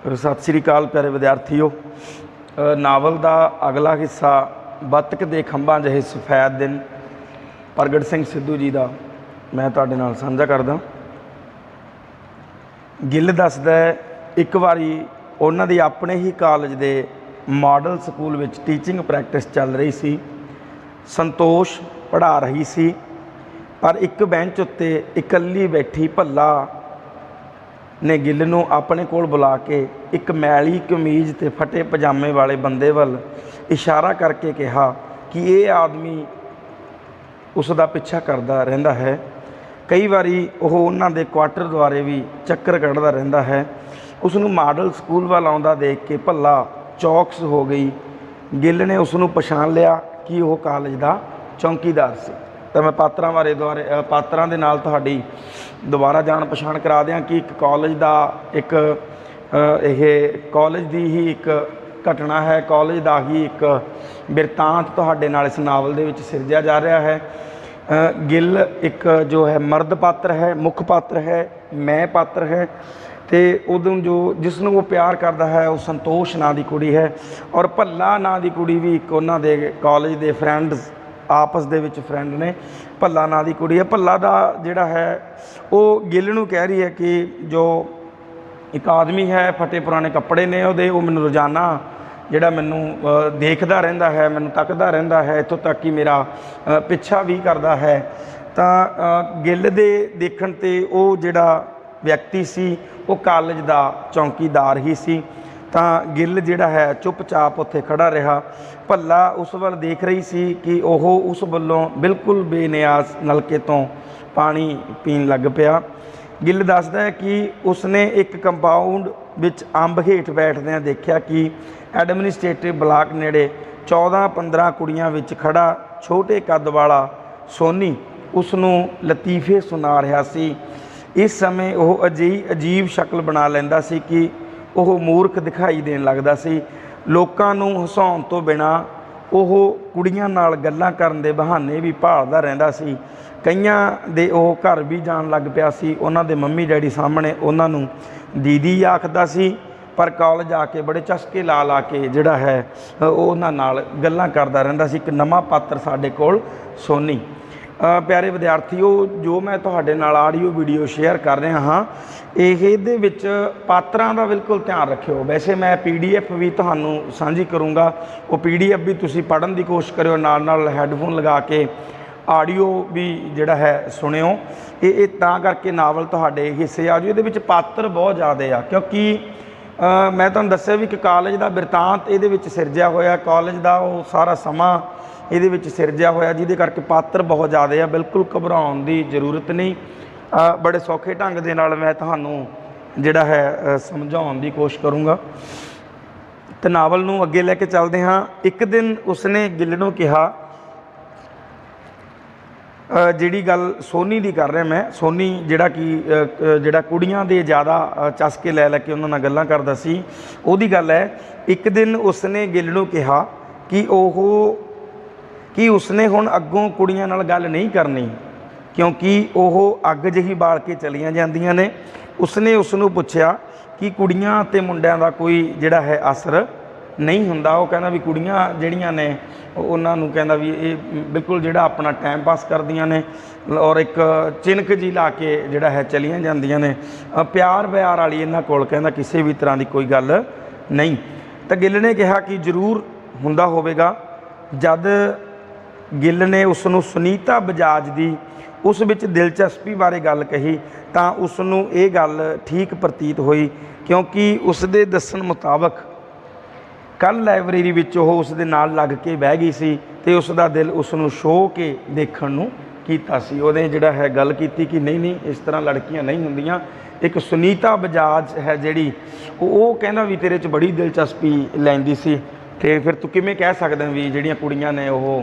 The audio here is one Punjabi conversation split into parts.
सत श्री अकाल प्यारे विद्यार्थियों। नावल का अगला हिस्सा बतक दे खंभां जहे सफैद दिन प्रगट सिंह सिद्धू जी का मैं तुहाडे नाल साझा करदा। गिल दसदा एक बारी उन्हां दी अपने ही कॉलेज दे मॉडल स्कूल विच टीचिंग प्रैक्टिस चल रही सी। संतोष पढ़ा रही सी पर एक बेंच उत्ते इकल्ली बैठी भला ने गिल नूं अपने कोल बुला के एक मैली कमीज ते फटे पजामे वाले बंदे वल इशारा करके कहा कि ये आदमी उसका पीछा करता रहिंदा है। कई बारी वह उन्हां दे क्वार्टर द्वारे भी चक्कर कढ़दा रहिंदा है। उसनूं मॉडल स्कूल वाल आउंदा देख के भला चौकस हो गई। गिल ने उसनूं पछाण लिया कि वह कॉलेज का चौकीदार सी। तो मैं पात्रां बारे पात्रां दे नाल तुहाडी दोबारा जान पछाण करा दियां कि एक कॉलेज का एक कॉलेज की ही एक घटना है, कॉलेज का ही एक बिरतांत तुहाडे नाल इस नावल दे विच सिरजिया जा रहा है। गिल एक जो है मर्द पात्र है, मुख पात्र है, मैं पात्र है। तो उदों जो जिसनों वो प्यार करता है वो संतोष नां दी कुड़ी है और भला नां दी कुड़ी भी एक उन्हां दे कॉलेज के फ्रेंड्स आपस दे विच फ्रेंड ने। भला नां दी कुड़ी है। भला दा जिहड़ा है वो गिल नूं कह रही है कि जो एक आदमी है फटे पुराने कपड़े ने उहदे वो मैनूं रोज़ाना जिहड़ा मैनूं देखदा रहिंदा है, मैनूं तकदा रहिंदा है, इत्थों तक कि मेरा पिछा भी करदा है। तां गिल दे देखण ते वो जिहड़ा व्यक्ति सी वो कॉलेज का चौकीदार ही सी। तां गिल जिहड़ा है चुपचाप उत्थे खड़ा रहा। भला उस वाल देख रही सी कि ओह उस वल्लों बिल्कुल बेनियाज नलके तो पानी पीन लग पिया। गिल दसदा है कि उसने एक कंपाउंड विच अंब हेठ बैठदिआं देखिया कि एडमिनिस्ट्रेटिव ब्लाक नेड़े 14-15 कुड़ियां विच खड़ा छोटे कद वाला सोनी उसनूं लतीफे सुना रहा सी। इस समय वह अजीब शक्ल बना लैंदा सी कि वह मूर्ख दिखाई देन लगदा सी। लोकां नूं हसाउण तो बिना वह कुड़ियां नाल गल्लां करन दे बहाने भी भालदा रहिंदा सी। कईयां दे वह घर भी जाण लग पिया सी। उन्हां दे मम्मी डैडी सामणे उन्हां नूं दीदी आखदा सी पर कॉलेज आके बड़े चस्के ला ला के जिहड़ा है उन्हां नाल गल्लां करदा रहिंदा सी। एक नवां पात्र साडे कोल सोनी। प्यारे विद्यार्थियों, जो मैं तुहाडे नाल आडियो वीडियो शेयर कर रहा हाँ इहदे विच पात्रां दा बिल्कुल ध्यान रखियो। वैसे मैं PDF भी तुहानूं साझी करूँगा, वो PDF भी तुसीं पढ़न की कोशिश करियो, नाल नाल हैडफोन लगा के आडियो भी जिहड़ा है सुनियो। ये तां करके नावल तुहाडे हिस्से आ जो इहदे विच पात्र बहुत ज़्यादा आ क्योंकि मैं तुहानूं दस्सिया भी कि कॉलेज का बिरतांत इहदे विच सिरजिया होया, कॉलेज का वो सारा समा ਇਹਦੇ ਵਿੱਚ ਸਿਰਜਿਆ ਹੋਇਆ ਜਿਹਦੇ ਕਰਕੇ ਪਾਤਰ ਬਹੁਤ ਜ਼ਿਆਦਾ ਆ। ਬਿਲਕੁਲ ਘਬਰਾਉਣ ਦੀ ਜ਼ਰੂਰਤ ਨਹੀਂ। ਬੜੇ ਸੌਖੇ ਢੰਗ ਦੇ ਨਾਲ ਮੈਂ ਤੁਹਾਨੂੰ ਜਿਹੜਾ ਹੈ ਸਮਝਾਉਣ ਦੀ ਕੋਸ਼ਿਸ਼ ਕਰੂੰਗਾ। ਤੇ ਨਾਵਲ ਨੂੰ ਅੱਗੇ ਲੈ ਕੇ ਚੱਲਦੇ ਹਾਂ। ਇੱਕ ਦਿਨ ਉਸਨੇ ਗਿੱਲ ਨੂੰ ਕਿਹਾ, ਜਿਹੜੀ ਗੱਲ ਸੋਨੀ ਦੀ ਕਰ ਰਿਹਾ ਮੈਂ, ਸੋਨੀ ਜਿਹੜਾ ਕੁੜੀਆਂ ਦੇ ਜ਼ਿਆਦਾ ਚਸਕੇ ਲੈ ਲੈ ਕੇ ਉਹਨਾਂ ਨਾਲ ਗੱਲਾਂ ਕਰਦਾ ਸੀ, ਉਹਦੀ ਗੱਲ ਹੈ। ਇੱਕ ਦਿਨ ਉਸਨੇ ਗਿੱਲ ਨੂੰ ਕਿਹਾ कि उसने हुण अगों कुड़ियां नाल गल नहीं करनी क्योंकि वह अग जही बाल के चलियां जांदियां ने। उसने उसनूं पुछया कि कुड़ियां ते मुंडियां दा कोई जिहड़ा है असर नहीं हुंदा। वो कहंदा भी कुड़ियां जिहड़ियां ने उन्हां नूं कहंदा भी ये बिल्कुल जिहड़ा अपना टाइम पास करदियां ने और एक चिनक जी ला के जिहड़ा है चलियां जांदियां ने। प्यार व्यार वाली इन्हां कोल कहंदा किसी भी तरह की कोई गल नहीं। तो गिल ने कहा कि जरूर हुंदा होवेगा। जद गिल ने उसनूं सुनीता बजाज की उस विच दिलचस्पी बारे गल कही तो उसनूं ये गल ठीक प्रतीत हुई क्योंकि उसके दस्सण मुताबक कल लाइब्रेरी विच ओह उसदे नाल लग के बह गई सी ते उसका दिल उसनूं शो के देखण नूं कीता सी। उहने जिहड़ा है गल कीती कि नहीं नहीं इस तरह लड़कियां नहीं हुंदियां। एक सुनीता बजाज है जिहड़ी वो कहंदा भी तेरे च बड़ी दिलचस्पी लैंदी सी तो फिर तू किमें कह सकदा भी जिहड़ियां कुड़ियां ने वो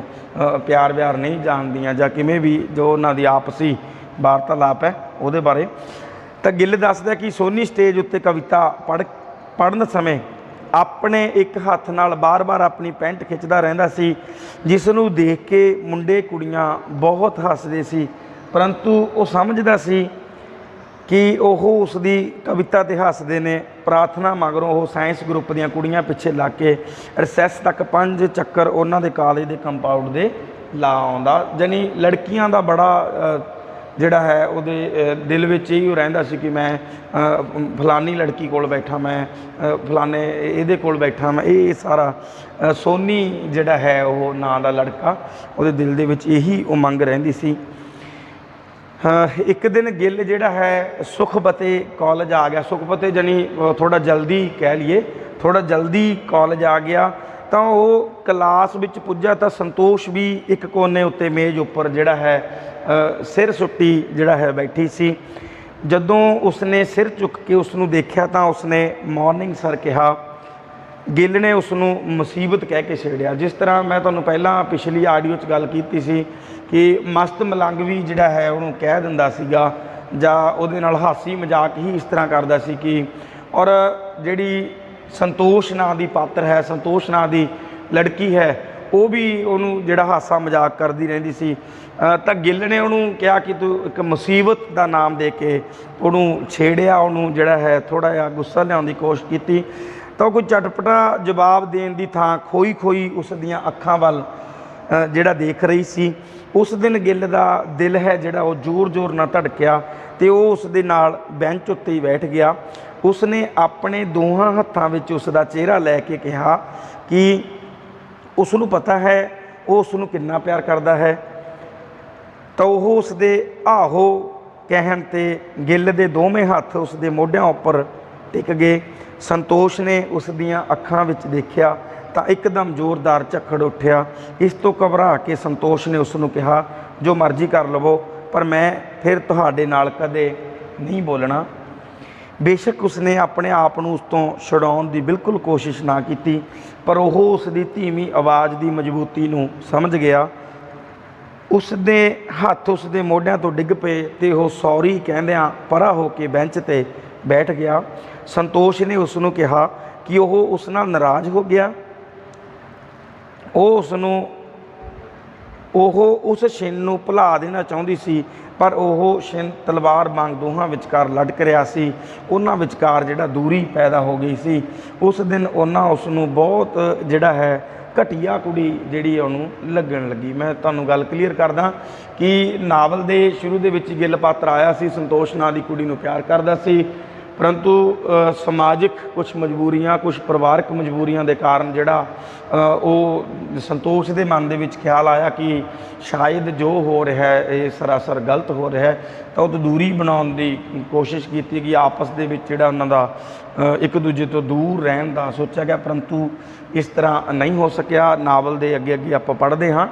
प्यार व्यार नहीं जानदियां जां किमें भी जो उन्हां दी आपसी वार्तालाप है उहदे बारे। तो गिल दसदा कि सोनी स्टेज उत्ते कविता पढ़न समय अपने एक हत्थ नाल बार बार अपनी पैंट खिंचदा रहिंदा सी जिसनूं देख के मुंडे कुड़ियां बहुत हੱਸਦੇ सी परंतु वो समझदा सी कि ਉਹ ਉਸ ਦੀ ਕਵਿਤਾ ਤੇ ਹੱਸਦੇ ਨੇ। ਪ੍ਰਾਰਥਨਾ ਮਗਰੋਂ ਉਹ ਸਾਇੰਸ ਗਰੁੱਪ ਦੀਆਂ ਕੁੜੀਆਂ ਪਿੱਛੇ ਲੱਗ ਕੇ ਰਿਸੈਸ ਤੱਕ 5 ਚੱਕਰ ਉਹਨਾਂ ਦੇ ਕਾਲਜ ਦੇ ਕੰਪਾਊਂਡ ਦੇ ਲਾ ਆਉਂਦਾ। ਜਾਣੀ ਲੜਕੀਆਂ ਦਾ ਬੜਾ ਜਿਹੜਾ ਹੈ ਉਹਦੇ ਦਿਲ ਵਿੱਚ ਇਹੀ ਰਹਿੰਦਾ ਸੀ ਕਿ ਮੈਂ ਫਲਾਨੀ ਲੜਕੀ ਕੋਲ ਬੈਠਾ, ਮੈਂ ਫਲਾਨੇ ਇਹਦੇ ਕੋਲ ਬੈਠਾ, ਮੈਂ ਇਹ ਸਾਰਾ ਸੋਨੀ ਜਿਹੜਾ ਹੈ ਉਹ ਨਾਂ ਦਾ ਲੜਕਾ, ਉਹਦੇ ਦਿਲ ਦੇ ਵਿੱਚ ਇਹੀ ਉਮੰਗ ਰਹਿੰਦੀ ਸੀ। ਇੱਕ ਦਿਨ ਗਿੱਲ ਜਿਹੜਾ ਹੈ ਸੁਖਬਤੇ ਕਾਲਜ ਆ ਗਿਆ। ਸੁਖਬਤੇ ਜਾਨੀ ਥੋੜ੍ਹਾ ਜਲਦੀ ਕਹਿ ਲਈਏ, ਥੋੜ੍ਹਾ ਜਲਦੀ ਕਾਲਜ ਆ ਗਿਆ ਤਾਂ ਉਹ ਕਲਾਸ ਵਿੱਚ ਪੁੱਜਾ ਤਾਂ ਸੰਤੋਸ਼ ਵੀ ਇੱਕ ਕੋਨੇ ਉੱਤੇ ਮੇਜ਼ ਉੱਪਰ ਜਿਹੜਾ ਹੈ ਸਿਰ ਸੁੱਟੀ ਜਿਹੜਾ ਹੈ ਬੈਠੀ ਸੀ। ਜਦੋਂ ਉਸਨੇ ਸਿਰ ਚੁੱਕ ਕੇ ਉਸ ਨੂੰ ਦੇਖਿਆ ਤਾਂ ਉਸਨੇ ਮਾਰਨਿੰਗ ਸਰ ਕਿਹਾ। ਗਿੱਲ ਨੇ ਉਸ ਨੂੰ ਮੁਸੀਬਤ ਕਹਿ ਕੇ ਛੇੜਿਆ। ਜਿਸ ਤਰ੍ਹਾਂ ਮੈਂ ਤੁਹਾਨੂੰ ਪਹਿਲਾਂ ਪਿਛਲੀ ਆਡੀਓ 'ਚ ਗੱਲ ਕੀਤੀ ਸੀ ਕਿ ਮਸਤ ਮਲੰਗ ਵੀ ਜਿਹੜਾ ਹੈ ਉਹਨੂੰ ਕਹਿ ਦਿੰਦਾ ਸੀਗਾ ਜਾਂ ਉਹਦੇ ਨਾਲ ਹਾਸੀ ਮਜ਼ਾਕ ਹੀ ਇਸ ਤਰ੍ਹਾਂ ਕਰਦਾ ਸੀ ਕਿ ਔਰ ਜਿਹੜੀ ਸੰਤੋਸ਼ ਨਾਂ ਦੀ ਪਾਤਰ ਹੈ, ਸੰਤੋਸ਼ ਨਾਂ ਦੀ ਲੜਕੀ ਹੈ, ਉਹ ਵੀ ਉਹਨੂੰ ਜਿਹੜਾ ਹਾਸਾ ਮਜ਼ਾਕ ਕਰਦੀ ਰਹਿੰਦੀ ਸੀ। ਤਾਂ ਗਿੱਲ ਨੇ ਉਹਨੂੰ ਕਿਹਾ ਕਿ ਤੂੰ ਇੱਕ ਮੁਸੀਬਤ ਦਾ ਨਾਮ ਦੇ ਕੇ ਉਹਨੂੰ ਛੇੜਿਆ, ਉਹਨੂੰ ਜਿਹੜਾ ਹੈ ਥੋੜ੍ਹਾ ਜਿਹਾ ਗੁੱਸਾ ਲਿਆਉਣ ਦੀ ਕੋਸ਼ਿਸ਼ ਕੀਤੀ ਤਾਂ ਕੋਈ ਚਟਪਟਾ ਜਵਾਬ ਦੇਣ ਦੀ ਥਾਂ ਖੋਈ ਖੋਈ ਉਸ ਦੀਆਂ ਅੱਖਾਂ ਵੱਲ ਜਿਹੜਾ ਦੇਖ ਰਹੀ ਸੀ। ਉਸ ਦਿਨ ਗਿੱਲ ਦਾ ਦਿਲ ਹੈ ਜਿਹੜਾ ਉਹ ਜ਼ੋਰ ਜ਼ੋਰ ਨਾਲ ਧੜਕਿਆ ਅਤੇ ਉਹ ਉਸ ਦੇ ਨਾਲ ਬੈਂਚ ਉੱਤੇ ਹੀ ਬੈਠ ਗਿਆ। ਉਸਨੇ ਆਪਣੇ ਦੋਹਾਂ ਹੱਥਾਂ ਵਿੱਚ ਉਸ ਦਾ ਚਿਹਰਾ ਲੈ ਕੇ ਕਿਹਾ ਕਿ ਉਸ ਨੂੰ ਪਤਾ ਹੈ ਉਹ ਉਸ ਨੂੰ ਕਿੰਨਾ ਪਿਆਰ ਕਰਦਾ ਹੈ। ਤਾਂ ਉਹ ਉਸ ਦੇ ਆਹੋ ਕਹਿਣ 'ਤੇ ਗਿੱਲ ਦੇ ਦੋਵੇਂ ਹੱਥ ਉਸ ਦੇ ਮੋਢਿਆਂ ਉੱਪਰ ਟਿਕ ਗਏ। ਸੰਤੋਸ਼ ਨੇ ਉਸ ਦੀਆਂ ਅੱਖਾਂ ਵਿੱਚ ਦੇਖਿਆ ਤਾਂ ਇੱਕਦਮ ਜ਼ੋਰਦਾਰ ਝੱਖੜ ਉੱਠਿਆ। ਇਸ ਤੋਂ ਘਬਰਾ ਕੇ ਸੰਤੋਸ਼ ਨੇ ਉਸ ਨੂੰ ਕਿਹਾ, ਜੋ ਮਰਜ਼ੀ ਕਰ ਲਵੋ ਪਰ ਮੈਂ ਫਿਰ ਤੁਹਾਡੇ ਨਾਲ ਕਦੇ ਨਹੀਂ ਬੋਲਣਾ। ਬੇਸ਼ੱਕ ਉਸਨੇ ਆਪਣੇ ਆਪ ਨੂੰ ਉਸ ਤੋਂ ਛੁਡਾਉਣ ਦੀ ਬਿਲਕੁਲ ਕੋਸ਼ਿਸ਼ ਨਾ ਕੀਤੀ, ਪਰ ਉਹ ਉਸ ਦੀ ਧੀਮੀ ਆਵਾਜ਼ ਦੀ ਮਜ਼ਬੂਤੀ ਨੂੰ ਸਮਝ ਗਿਆ। ਉਸ ਦੇ ਹੱਥ ਉਸ ਦੇ ਮੋਢਿਆਂ ਤੋਂ ਡਿੱਗ ਪਏ ਅਤੇ ਉਹ ਸੌਰੀ ਕਹਿੰਦਿਆਂ ਪਰਾਂ ਹੋ ਕੇ ਬੈਂਚ 'ਤੇ ਬੈਠ ਗਿਆ। ਸੰਤੋਸ਼ ਨੇ ਉਸ ਨੂੰ ਕਿਹਾ ਕਿ ਉਹ ਉਸ ਨਾਲ ਨਾਰਾਜ਼ ਹੋ ਗਿਆ। ਉਹ ਉਸ ਛਿਨ ਨੂੰ ਭੁਲਾ ਦੇਣਾ ਚਾਹੁੰਦੀ ਸੀ, ਪਰ ਉਹ ਛਿਨ ਤਲਵਾਰ ਵਾਂਗ ਦੋਹਾਂ ਵਿਚਕਾਰ ਲਟਕ ਰਿਹਾ ਸੀ। ਉਹਨਾਂ ਵਿਚਕਾਰ ਜਿਹੜਾ ਦੂਰੀ ਪੈਦਾ ਹੋ ਗਈ ਸੀ। ਉਸ ਦਿਨ ਉਹਨਾਂ ਉਸ ਨੂੰ ਬਹੁਤ ਜਿਹੜਾ ਹੈ ਘਟੀਆ ਕੁੜੀ ਜਿਹੜੀ ਉਹਨੂੰ ਲੱਗਣ ਲੱਗੀ। ਮੈਂ ਤੁਹਾਨੂੰ ਗੱਲ ਕਲੀਅਰ ਕਰਦਾ ਕਿ ਨਾਵਲ ਦੇ ਸ਼ੁਰੂ ਦੇ ਵਿੱਚ ਗਿੱਲ ਪਾਤਰ ਆਇਆ ਸੀ, ਸੰਤੋਸ਼ ਨਾਂ ਦੀ ਕੁੜੀ ਨੂੰ ਪਿਆਰ ਕਰਦਾ ਸੀ, ਪਰੰਤੂ ਸਮਾਜਿਕ ਕੁਛ ਮਜਬੂਰੀਆਂ, ਕੁਛ ਪਰਿਵਾਰਕ ਮਜਬੂਰੀਆਂ ਦੇ ਕਾਰਨ ਜਿਹੜਾ ਉਹ ਸੰਤੋਸ਼ ਦੇ ਮਨ ਦੇ ਵਿੱਚ ਖਿਆਲ ਆਇਆ ਕਿ ਸ਼ਾਇਦ ਜੋ ਹੋ ਰਿਹਾ ਹੈ ਇਹ ਸਰਾਸਰ ਗਲਤ ਹੋ ਰਿਹਾ ਹੈ। ਤਾਂ ਉਹ ਦੂਰੀ ਬਣਾਉਣ ਦੀ ਕੋਸ਼ਿਸ਼ ਕੀਤੀ ਕਿ ਆਪਸ ਦੇ ਵਿੱਚ ਜਿਹੜਾ ਉਹਨਾਂ ਦਾ ਇੱਕ ਦੂਜੇ ਤੋਂ ਦੂਰ ਰਹਿਣ ਦਾ ਸੋਚਿਆ ਗਿਆ, ਪਰੰਤੂ ਇਸ ਤਰ੍ਹਾਂ ਨਹੀਂ ਹੋ ਸਕਿਆ। ਨਾਵਲ ਦੇ ਅੱਗੇ ਅੱਗੇ ਆਪਾਂ ਪੜ੍ਹਦੇ ਹਾਂ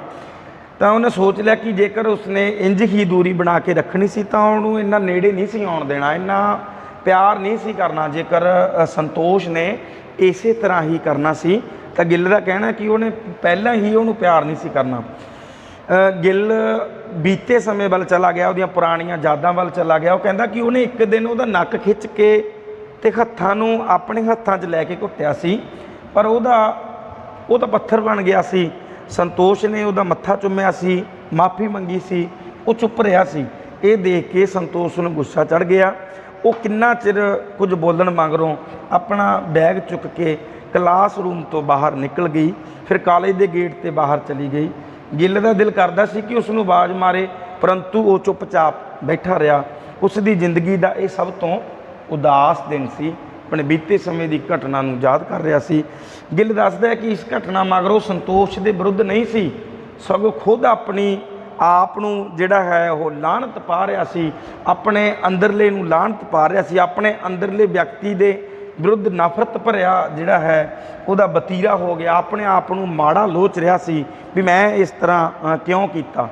ਤਾਂ ਉਹਨੇ ਸੋਚ ਲਿਆ ਕਿ ਜੇਕਰ ਉਸਨੇ ਇੰਝ ਹੀ ਦੂਰੀ ਬਣਾ ਕੇ ਰੱਖਣੀ ਸੀ ਤਾਂ ਉਹਨੂੰ ਇੰਨਾ ਨੇੜੇ ਨਹੀਂ ਸੀ ਆਉਣ ਦੇਣਾ, ਇੰਨਾ ਪਿਆਰ ਨਹੀਂ ਸੀ ਕਰਨਾ। ਜੇਕਰ ਸੰਤੋਸ਼ ਨੇ ਇਸੇ ਤਰ੍ਹਾਂ ਹੀ ਕਰਨਾ ਸੀ ਤਾਂ ਗਿੱਲ ਦਾ ਕਹਿਣਾ ਕਿ ਉਹਨੇ ਪਹਿਲਾਂ ਹੀ ਉਹਨੂੰ ਪਿਆਰ ਨਹੀਂ ਸੀ ਕਰਨਾ। ਗਿੱਲ ਬੀਤੇ ਸਮੇਂ ਵੱਲ ਚਲਾ ਗਿਆ, ਉਹਦੀਆਂ ਪੁਰਾਣੀਆਂ ਯਾਦਾਂ ਵੱਲ ਚਲਾ ਗਿਆ। ਉਹ ਕਹਿੰਦਾ ਕਿ ਉਹਨੇ ਇੱਕ ਦਿਨ ਉਹਦਾ ਨੱਕ ਖਿੱਚ ਕੇ ਅਤੇ ਹੱਥਾਂ ਨੂੰ ਆਪਣੇ ਹੱਥਾਂ 'ਚ ਲੈ ਕੇ ਘੁੱਟਿਆ ਸੀ, ਪਰ ਉਹ ਤਾਂ ਪੱਥਰ ਬਣ ਗਿਆ ਸੀ। ਸੰਤੋਸ਼ ਨੇ ਉਹਦਾ ਮੱਥਾ ਚੁੰਮਿਆ ਸੀ, ਮਾਫੀ ਮੰਗੀ ਸੀ, ਉਹ ਚੁੱਪ ਰਿਹਾ ਸੀ। ਇਹ ਦੇਖ ਕੇ ਸੰਤੋਸ਼ ਨੂੰ ਗੁੱਸਾ ਚੜ੍ਹ ਗਿਆ। ਉਹ ਕਿੰਨਾ ਚਿਰ ਕੁਝ ਬੋਲਣ ਮਗਰੋਂ ਆਪਣਾ ਬੈਗ ਚੁੱਕ ਕੇ ਕਲਾਸਰੂਮ ਤੋਂ ਬਾਹਰ ਨਿਕਲ ਗਈ, ਫਿਰ ਕਾਲਜ ਦੇ ਗੇਟ 'ਤੇ ਬਾਹਰ ਚਲੀ ਗਈ। ਗਿੱਲ ਦਾ ਦਿਲ ਕਰਦਾ ਸੀ ਕਿ ਉਸ ਨੂੰ ਆਵਾਜ਼ ਮਾਰੇ, ਪਰੰਤੂ ਉਹ ਚੁੱਪਚਾਪ ਬੈਠਾ ਰਿਹਾ। ਉਸ ਦੀ ਜ਼ਿੰਦਗੀ ਦਾ ਇਹ ਸਭ ਤੋਂ ਉਦਾਸ ਦਿਨ ਸੀ। ਆਪਣੇ ਬੀਤੇ ਸਮੇਂ ਦੀ ਘਟਨਾ ਨੂੰ ਯਾਦ ਕਰ ਰਿਹਾ ਸੀ। ਗਿੱਲ ਦੱਸਦਾ ਹੈ ਕਿ ਇਸ ਘਟਨਾ ਮਗਰੋਂ ਸੰਤੋਸ਼ ਦੇ ਵਿਰੁੱਧ ਨਹੀਂ ਸੀ, ਸਗੋਂ ਖੁਦ ਆਪਣੀ ਆਪ ਨੂੰ ਜਿਹੜਾ ਹੈ ਉਹ ਲਾਹਨਤ ਪਾ ਰਿਹਾ ਸੀ, ਆਪਣੇ ਅੰਦਰਲੇ ਨੂੰ ਲਾਹਨਤ ਪਾ ਰਿਹਾ ਸੀ, ਆਪਣੇ ਅੰਦਰਲੇ ਵਿਅਕਤੀ ਦੇ ਵਿਰੁੱਧ ਨਫ਼ਰਤ ਭਰਿਆ ਜਿਹੜਾ ਹੈ ਉਹਦਾ ਵਤੀਰਾ ਹੋ ਗਿਆ। ਆਪਣੇ ਆਪ ਨੂੰ ਮਾੜਾ ਲੋਚ ਰਿਹਾ ਸੀ ਵੀ ਮੈਂ ਇਸ ਤਰ੍ਹਾਂ ਕਿਉਂ ਕੀਤਾ।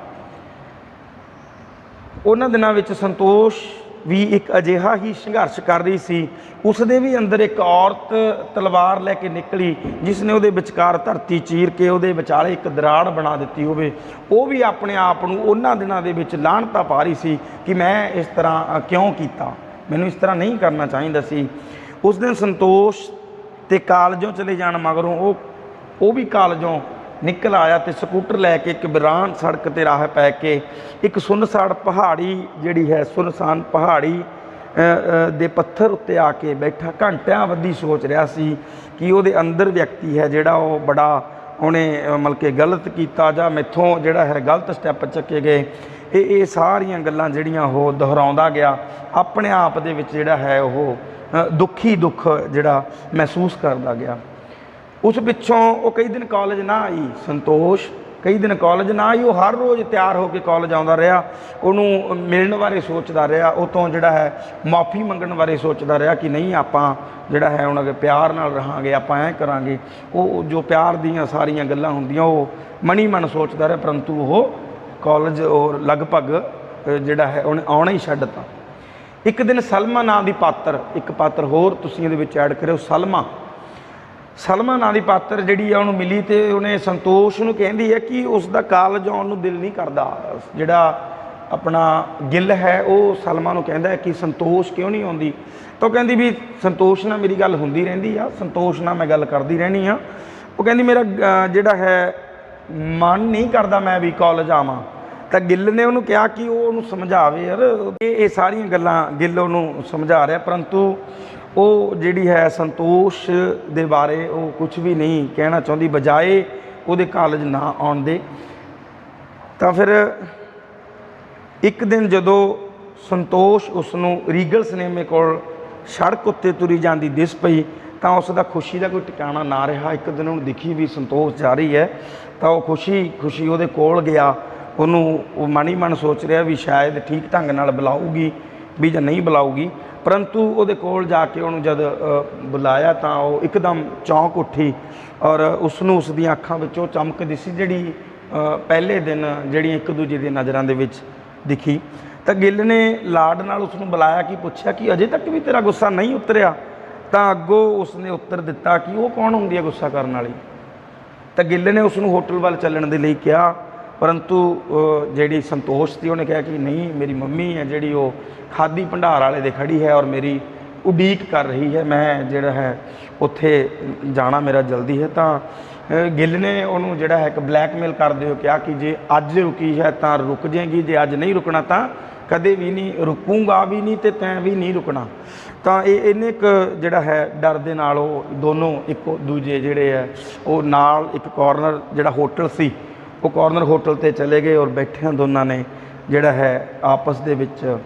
ਉਹਨਾਂ ਦਿਨਾਂ ਵਿੱਚ ਸੰਤੋਸ਼ ਵੀ ਇੱਕ ਅਜਿਹਾ ਹੀ ਸੰਘਰਸ਼ ਕਰ ਰਹੀ ਸੀ। ਉਸ ਦੇ ਵੀ ਅੰਦਰ ਇੱਕ ਔਰਤ ਤਲਵਾਰ ਲੈ ਕੇ ਨਿਕਲੀ ਜਿਸ ਨੇ ਉਹਦੇ ਵਿਚਕਾਰ ਧਰਤੀ ਚੀਰ ਕੇ ਉਹਦੇ ਵਿਚਾਲੇ ਇੱਕ ਦਰਾੜ ਬਣਾ ਦਿੱਤੀ ਹੋਵੇ। ਉਹ ਵੀ ਆਪਣੇ ਆਪ ਨੂੰ ਉਹਨਾਂ ਦਿਨਾਂ ਦੇ ਵਿੱਚ ਲਾਹਨਤਾਂ ਪਾ ਰਹੀ ਸੀ ਕਿ ਮੈਂ ਇਸ ਤਰ੍ਹਾਂ ਕਿਉਂ ਕੀਤਾ, ਮੈਨੂੰ ਇਸ ਤਰ੍ਹਾਂ ਨਹੀਂ ਕਰਨਾ ਚਾਹੀਦਾ ਸੀ। ਉਸ ਦਿਨ ਸੰਤੋਸ਼ ਤੇ ਕਾਲਜੋਂ ਚਲੇ ਜਾਣ ਮਗਰੋਂ ਉਹ ਵੀ ਕਾਲਜੋਂ ਨਿਕਲ ਆਇਆ ਅਤੇ ਸਕੂਟਰ ਲੈ ਕੇ ਇੱਕ ਵੀਰਾਨ ਸੜਕ 'ਤੇ ਰਾਹ ਪੈ ਕੇ ਇੱਕ ਸੁੰਨਸਾਨ ਪਹਾੜੀ ਜਿਹੜੀ ਹੈ ਸੁੰਨਸਾਨ ਪਹਾੜੀ ਦੇ ਪੱਥਰ ਉੱਤੇ ਆ ਕੇ ਬੈਠਾ ਘੰਟਿਆਂ ਵੱਧੀ ਸੋਚ ਰਿਹਾ ਸੀ ਕਿ ਉਹਦੇ ਅੰਦਰ ਵਿਅਕਤੀ ਹੈ ਜਿਹੜਾ ਉਹ ਬੜਾ ਉਹਨੇ ਮਤਲਬ ਕਿ ਗਲਤ ਕੀਤਾ ਜਾਂ ਮੈਥੋਂ ਜਿਹੜਾ ਹੈ ਗਲਤ ਸਟੈਪ ਚੱਕੇ ਗਏ। ਇਹ ਸਾਰੀਆਂ ਗੱਲਾਂ ਜਿਹੜੀਆਂ ਉਹ ਦੁਹਰਾਉਂਦਾ ਗਿਆ, ਆਪਣੇ ਆਪ ਦੇ ਵਿੱਚ ਜਿਹੜਾ ਹੈ ਉਹ ਦੁੱਖ ਜਿਹੜਾ ਮਹਿਸੂਸ ਕਰਦਾ ਗਿਆ। ਉਸ ਪਿੱਛੋਂ ਉਹ ਕਈ ਦਿਨ ਕਾਲਜ ਨਾ ਆਈ, ਸੰਤੋਸ਼ ਕਈ ਦਿਨ ਕਾਲਜ ਨਾ ਆਈ। ਉਹ ਹਰ ਰੋਜ਼ ਤਿਆਰ ਹੋ ਕੇ ਕਾਲਜ ਆਉਂਦਾ ਰਿਹਾ, ਉਹਨੂੰ ਮਿਲਣ ਬਾਰੇ ਸੋਚਦਾ ਰਿਹਾ, ਉਹ ਤੋਂ ਜਿਹੜਾ ਹੈ ਮਾफ़ੀ ਮੰਗਣ ਬਾਰੇ ਸੋਚਦਾ ਰਿਹਾ ਕਿ ਨਹੀਂ ਆਪਾਂ ਜਿਹੜਾ ਹੈ ਉਹਨਾਂ ਦੇ ਪਿਆਰ ਨਾਲ ਰਹਾਂਗੇ, ਆਪਾਂ ਐਂ ਕਰਾਂਗੇ। ਉਹ ਜੋ ਪਿਆਰ ਦੀਆਂ ਸਾਰੀਆਂ ਗੱਲਾਂ ਹੁੰਦੀਆਂ ਉਹ ਮਨੀ ਮਨ ਸੋਚਦਾ ਰਿਹਾ, ਪਰੰਤੂ ਉਹ ਕਾਲਜ ਉਹ ਲਗਭਗ ਜਿਹੜਾ ਹੈ ਉਹਨੇ ਆਉਣਾ ਹੀ ਛੱਡ ਦਿੱਤਾ। ਇੱਕ ਦਿਨ ਸਲਮਾ ਨਾਂ ਦੀ ਪਾਤਰ, ਇੱਕ ਪਾਤਰ ਹੋਰ ਤੁਸੀਂ ਇਹਦੇ ਵਿੱਚ ਐਡ ਕਰਿਓ, ਸਲਮਾ ਨਾਂ ਦੀ ਪਾਤਰ ਜਿਹੜੀ ਆ ਉਹਨੂੰ ਮਿਲੀ ਅਤੇ ਉਹਨੇ ਸੰਤੋਸ਼ ਨੂੰ ਕਹਿੰਦੀ ਹੈ ਕਿ ਉਸ ਦਾ ਕਾਲਜ ਆਉਣ ਨੂੰ ਦਿਲ ਨਹੀਂ ਕਰਦਾ। ਜਿਹੜਾ ਆਪਣਾ ਗਿੱਲ ਹੈ ਉਹ ਸਲਮਾ ਨੂੰ ਕਹਿੰਦਾ ਹੈ ਕਿ ਸੰਤੋਸ਼ ਕਿਉਂ ਨਹੀਂ ਆਉਂਦੀ, ਤਾਂ ਉਹ ਕਹਿੰਦੀ ਵੀ ਸੰਤੋਸ਼ ਨਾਲ ਮੇਰੀ ਗੱਲ ਹੁੰਦੀ ਰਹਿੰਦੀ ਆ, ਸੰਤੋਸ਼ ਨਾਲ ਮੈਂ ਗੱਲ ਕਰਦੀ ਰਹਿੰਦੀ ਹਾਂ। ਉਹ ਕਹਿੰਦੀ ਮੇਰਾ ਜਿਹੜਾ ਹੈ ਮਨ ਨਹੀਂ ਕਰਦਾ ਮੈਂ ਵੀ ਕਾਲਜ ਆਵਾਂ। ਤਾਂ ਗਿੱਲ ਨੇ ਉਹਨੂੰ ਕਿਹਾ ਕਿ ਉਹ ਉਹਨੂੰ ਸਮਝਾਵੇ ਯਾਰ, ਇਹ ਸਾਰੀਆਂ ਗੱਲਾਂ ਗਿੱਲ ਉਹਨੂੰ ਸਮਝਾ ਰਿਹਾ, ਪਰੰਤੂ ਉਹ ਜਿਹੜੀ ਹੈ ਸੰਤੋਸ਼ ਦੇ ਬਾਰੇ ਉਹ ਕੁਝ ਵੀ ਨਹੀਂ ਕਹਿਣਾ ਚਾਹੁੰਦੀ, ਬਜਾਏ ਉਹਦੇ ਕਾਲਜ ਨਾ ਆਉਣ ਦੇ। ਤਾਂ ਫਿਰ ਇੱਕ ਦਿਨ ਜਦੋਂ ਸੰਤੋਸ਼ ਉਸ ਨੂੰ ਰੀਗਲ ਸਿਨੇਮੇ ਕੋਲ ਸੜਕ ਉੱਤੇ ਤੁਰੀ ਜਾਂਦੀ ਦਿਸ ਪਈ ਤਾਂ ਉਸ ਦਾ ਖੁਸ਼ੀ ਦਾ ਕੋਈ ਟਿਕਾਣਾ ਨਾ ਰਿਹਾ। ਇੱਕ ਦਿਨ ਉਹਨੂੰ ਦਿਖੀ ਵੀ ਸੰਤੋਸ਼ ਜਾ ਰਹੀ ਹੈ ਤਾਂ ਉਹ ਖੁਸ਼ੀ ਉਹਦੇ ਕੋਲ ਗਿਆ। ਉਹਨੂੰ ਉਹ ਮਨ ਹੀ ਮਨ ਸੋਚ ਰਿਹਾ ਵੀ ਸ਼ਾਇਦ ਠੀਕ ਢੰਗ ਨਾਲ ਬੁਲਾਊਗੀ ਵੀ ਜਾਂ ਨਹੀਂ ਬੁਲਾਊਗੀ, ਪਰੰਤੂ ਉਹਦੇ ਕੋਲ ਜਾ ਕੇ ਉਹਨੂੰ ਜਦ ਬੁਲਾਇਆ ਤਾਂ ਉਹ ਇੱਕਦਮ ਚੌਂਕ ਉੱਠੀ ਔਰ ਉਸਨੂੰ ਉਸ ਦੀਆਂ ਅੱਖਾਂ ਵਿੱਚੋਂ ਚਮਕ ਦਿਸੀ ਜਿਹੜੀ ਪਹਿਲੇ ਦਿਨ ਜਿਹੜੀਆਂ ਇੱਕ ਦੂਜੇ ਦੀ ਨਜ਼ਰਾਂ ਦੇ ਵਿੱਚ ਦਿਖੀ। ਤਾਂ ਗਿੱਲ ਨੇ ਲਾਡ ਨਾਲ ਉਸ ਨੂੰ ਬੁਲਾਇਆ ਕਿ ਪੁੱਛਿਆ ਕਿ ਅਜੇ ਤੱਕ ਵੀ ਤੇਰਾ ਗੁੱਸਾ ਨਹੀਂ ਉਤਰਿਆ। ਤਾਂ ਅੱਗੋਂ ਉਸਨੇ ਉੱਤਰ ਦਿੱਤਾ ਕਿ ਉਹ ਕੌਣ ਹੁੰਦੀ ਹੈ ਗੁੱਸਾ ਕਰਨ ਵਾਲੀ। ਤਾਂ ਗਿੱਲ ਨੇ ਉਸ ਨੂੰ ਹੋਟਲ ਵੱਲ ਚੱਲਣ ਦੇ ਲਈ ਕਿਹਾ, ਪਰੰਤੂ ਜਿਹੜੀ ਸੰਤੋਸ਼ ਸੀ ਉਹਨੇ ਕਿਹਾ ਕਿ ਨਹੀਂ, ਮੇਰੀ ਮੰਮੀ ਹੈ ਜਿਹੜੀ ਉਹ ਖਾਦੀ ਭੰਡਾਰ ਵਾਲੇ ਦੇ ਖੜੀ ਹੈ ਔਰ ਮੇਰੀ ਉਡੀਕ ਕਰ ਰਹੀ ਹੈ, ਮੈਂ ਜਿਹੜਾ ਹੈ ਉੱਥੇ ਜਾਣਾ ਮੇਰਾ ਜਲਦੀ ਹੈ। ਤਾਂ ਗਿੱਲ ਨੇ ਉਹਨੂੰ ਜਿਹੜਾ ਹੈ ਇੱਕ ਬਲੈਕਮੇਲ ਕਰਦੇ ਹੋ ਕਿਹਾ ਕਿ ਜੇ ਅੱਜ ਰੁਕੀ ਹੈ ਤਾਂ ਰੁਕ ਜਾਏਗੀ, ਜੇ ਅੱਜ ਨਹੀਂ ਰੁਕਣਾ ਤਾਂ ਕਦੇ ਵੀ ਨਹੀਂ ਰੁਕੂੰਗਾ ਵੀ ਨਹੀਂ ਅਤੇ ਤੈਂ ਵੀ ਨਹੀਂ ਰੁਕਣਾ। ਤਾਂ ਇਹਨੇ ਇੱਕ ਜਿਹੜਾ ਹੈ ਡਰ ਦੇ ਨਾਲ ਉਹ ਦੋਨੋਂ ਇੱਕੋ ਦੂਜੇ ਜਿਹੜੇ ਹੈ ਉਹ ਨਾਲ ਇੱਕ ਕਾਰਨਰ ਜਿਹੜਾ ਹੋਟਲ ਸੀ ਉਹ ਕਾਰਨਰ ਹੋਟਲ 'ਤੇ ਚਲੇ ਗਏ ਔਰ ਬੈਠਿਆਂ ਦੋਨਾਂ ਨੇ ਜਿਹੜਾ ਹੈ ਆਪਸ ਦੇ ਵਿੱਚ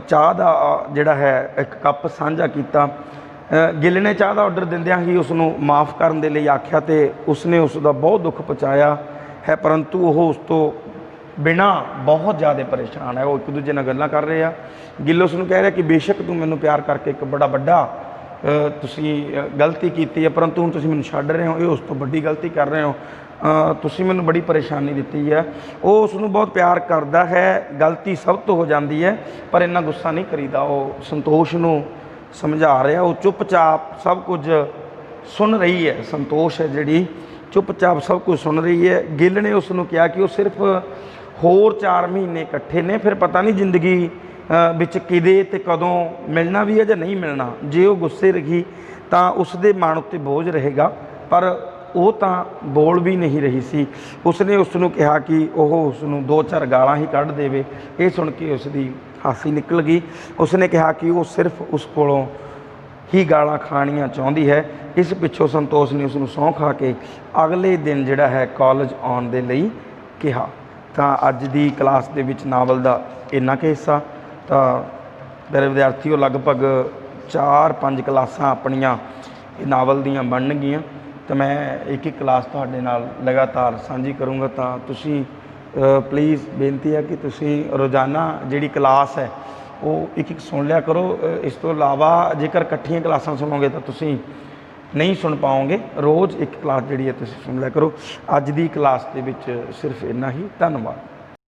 ਚਾਹ ਦਾ ਜਿਹੜਾ ਹੈ ਇੱਕ ਕੱਪ ਸਾਂਝਾ ਕੀਤਾ। ਗਿੱਲ ਨੇ ਚਾਹ ਦਾ ਆਰਡਰ ਦਿੰਦਿਆਂ ਹੀ ਉਸ ਨੂੰ ਮਾफ़ ਕਰਨ ਦੇ ਲਈ ਆਖਿਆ ਅਤੇ ਉਸਨੇ ਉਸ ਦਾ ਬਹੁਤ ਦੁੱਖ ਪਹੁੰਚਾਇਆ ਹੈ, ਪਰੰਤੂ ਉਹ ਉਸ ਤੋਂ ਬਿਨਾਂ ਬਹੁਤ ਜ਼ਿਆਦਾ ਪਰੇਸ਼ਾਨ ਹੈ। ਉਹ ਇੱਕ ਦੂਜੇ ਨਾਲ ਗੱਲਾਂ ਕਰ ਰਹੇ ਆ। ਗਿੱਲ ਉਸ ਨੂੰ ਕਹਿ ਰਿਹਾ ਕਿ ਬੇਸ਼ੱਕ ਤੂੰ ਮੈਨੂੰ ਪਿਆਰ ਕਰਕੇ ਇੱਕ ਬੜਾ ਵੱਡਾ ਤੁਸੀਂ ਗਲਤੀ ਕੀਤੀ ਹੈ, ਪਰੰਤੂ ਹੁਣ ਤੁਸੀਂ ਮੈਨੂੰ ਛੱਡ ਰਹੇ ਹੋ, ਇਹ ਉਸ ਤੋਂ ਵੱਡੀ ਗਲਤੀ ਕਰ ਰਹੇ ਹੋ, ਤੁਸੀਂ ਮੈਨੂੰ ਬੜੀ ਪਰੇਸ਼ਾਨੀ ਦਿੱਤੀ ਹੈ। ਉਹ ਉਸ ਨੂੰ ਬਹੁਤ ਪਿਆਰ ਕਰਦਾ ਹੈ, ਗਲਤੀ ਸਭ ਤੋਂ ਹੋ ਜਾਂਦੀ ਹੈ ਪਰ ਇੰਨਾ ਗੁੱਸਾ ਨਹੀਂ ਕਰੀਦਾ। ਉਹ ਸੰਤੋਸ਼ ਨੂੰ ਸਮਝਾ ਰਿਹਾ, ਉਹ ਚੁੱਪਚਾਪ ਸਭ ਕੁਝ ਸੁਣ ਰਹੀ ਹੈ। ਸੰਤੋਸ਼ ਹੈ ਜਿਹੜੀ ਚੁੱਪਚਾਪ ਸਭ ਕੁਝ ਸੁਣ ਰਹੀ ਹੈ। ਗਿੱਲ ਨੇ ਉਸ ਨੂੰ ਕਿਹਾ ਕਿ ਉਹ ਸਿਰਫ ਹੋਰ 4 ਮਹੀਨੇ ਇਕੱਠੇ ਨੇ, ਫਿਰ ਪਤਾ ਨਹੀਂ ਜ਼ਿੰਦਗੀ ਵਿੱਚ ਕਿਦੇ ਅਤੇ ਕਦੋਂ ਮਿਲਣਾ ਵੀ ਹੈ ਜਾਂ ਨਹੀਂ ਮਿਲਣਾ। ਜੇ ਉਹ ਗੁੱਸੇ ਰਹੀ ਤਾਂ ਉਸ ਦੇ ਮਨ ਉੱਤੇ ਬੋਝ ਰਹੇਗਾ, ਪਰ ਉਹ ਤਾਂ ਬੋਲ ਵੀ ਨਹੀਂ ਰਹੀ ਸੀ। ਉਸਨੇ ਉਸ ਨੂੰ ਕਿਹਾ ਕਿ ਉਹ ਉਸ ਨੂੰ 2-4 ਗਾਲਾਂ ਹੀ ਕੱਢ ਦੇਵੇ। ਇਹ ਸੁਣ ਕੇ ਉਸ ਦੀ ਹਾਸੀ ਨਿਕਲ ਗਈ। ਉਸਨੇ ਕਿਹਾ ਕਿ ਉਹ ਸਿਰਫ ਉਸ ਕੋਲੋਂ ਹੀ ਗਾਲਾਂ ਖਾਣੀਆਂ ਚਾਹੁੰਦੀ ਹੈ। ਇਸ ਪਿੱਛੋਂ ਸੰਤੋਸ਼ ਨੇ ਉਸ ਨੂੰ ਸਹੁੰ ਖਾ ਕੇ ਅਗਲੇ ਦਿਨ ਜਿਹੜਾ ਹੈ ਕਾਲਜ ਆਉਣ ਦੇ ਲਈ ਕਿਹਾ। ਤਾਂ ਅੱਜ ਦੀ ਕਲਾਸ ਦੇ ਵਿੱਚ ਨਾਵਲ ਦਾ ਇੰਨਾ ਕੁ ਹਿੱਸਾ। ਤਾਂ ਮੇਰੇ ਵਿਦਿਆਰਥੀਓ ਲਗਭਗ 4-5 ਕਲਾਸਾਂ ਆਪਣੀਆਂ ਇਹ ਨਾਵਲ ਦੀਆਂ ਬਣਨਗੀਆਂ ਤਾਂ ਮੈਂ ਇੱਕ ਕਲਾਸ ਤੁਹਾਡੇ ਨਾਲ ਲਗਾਤਾਰ ਸਾਂਝੀ ਕਰੂੰਗਾ। ਤਾਂ ਤੁਸੀਂ ਪਲੀਜ਼ ਬੇਨਤੀ ਹੈ ਕਿ ਤੁਸੀਂ ਰੋਜ਼ਾਨਾ ਜਿਹੜੀ ਕਲਾਸ ਹੈ ਉਹ ਇੱਕ ਸੁਣ ਲਿਆ ਕਰੋ। ਇਸ ਤੋਂ ਇਲਾਵਾ ਜੇਕਰ ਇਕੱਠੀਆਂ ਕਲਾਸਾਂ ਸੁਣੋਗੇ ਤਾਂ ਤੁਸੀਂ ਨਹੀਂ ਸੁਣ ਪਾਓਗੇ। ਰੋਜ਼ ਇੱਕ ਕਲਾਸ ਜਿਹੜੀ ਹੈ ਤੁਸੀਂ ਸੁਣ ਲਿਆ ਕਰੋ। ਅੱਜ ਦੀ ਕਲਾਸ ਦੇ ਵਿੱਚ ਸਿਰਫ ਇੰਨਾ ਹੀ। ਧੰਨਵਾਦ।